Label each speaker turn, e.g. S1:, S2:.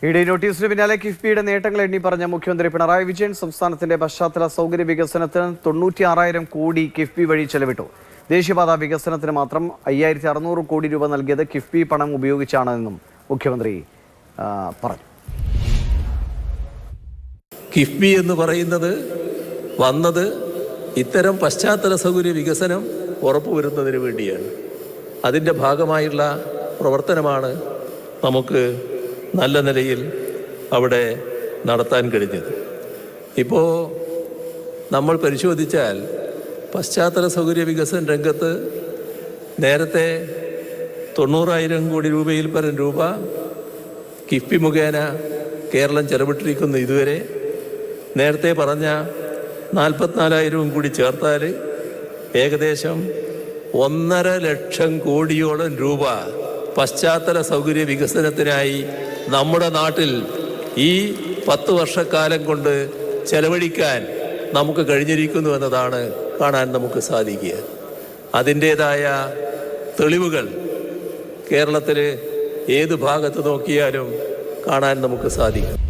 S1: ED നോട്ടീസിന് പിന്നാലെ കിഫ്ബിയുടെ നേട്ടങ്ങൾ എണ്ണി പറഞ്ഞ മുഖ്യമന്ത്രി പിണറായി വിജയൻ സംസ്ഥാനത്തിന്റെ പശ്ചാത്തല സൗകര്യ വികസനത്തിന് 96,000 കോടി കിഫ്ബി വഴി ചെലവിട്ടു. ദേശീയപാത വികസനത്തിന് മാത്രം 5,600 കോടി രൂപ നൽകിയത് കിഫ്ബി പണം ഉപയോഗിച്ചാണെന്നും മുഖ്യമന്ത്രി പറഞ്ഞു.
S2: കിഫ്ബി എന്ന് പറയുന്നത് വന്നത് ഇത്തരം പശ്ചാത്തല സൗകര്യ വികസനം ഉറപ്പുവരുന്നതിന് വേണ്ടിയാണ്. അതിൻ്റെ ഭാഗമായുള്ള പ്രവർത്തനമാണ് നമുക്ക് നല്ല നിലയിൽ അവിടെ നടത്താൻ കഴിഞ്ഞത്. ഇപ്പോൾ നമ്മൾ പരിശോധിച്ചാൽ പശ്ചാത്തല സൗകര്യ വികസന രംഗത്ത് നേരത്തെ 90,000 കോടി രൂപയിൽ പരം രൂപ കിഫ്ബി മുഖേന കേരളം ചെലവിട്ടിരിക്കുന്നു. ഇതുവരെ നേരത്തെ പറഞ്ഞ 44,000 കൂടി ചേർത്താൽ ഏകദേശം 1.5 ലക്ഷം കോടിയോളം രൂപ പശ്ചാത്തല സൗകര്യ വികസനത്തിനായി നമ്മുടെ നാട്ടിൽ ഈ 10 വർഷക്കാലം കൊണ്ട് ചെലവഴിക്കാൻ നമുക്ക് കഴിഞ്ഞിരിക്കുന്നു എന്നതാണ് കാണാൻ നമുക്ക് സാധിക്കുക. അതിൻ്റേതായ തെളിവുകൾ കേരളത്തിൽ ഏത് ഭാഗത്ത് നോക്കിയാലും കാണാൻ നമുക്ക് സാധിക്കും.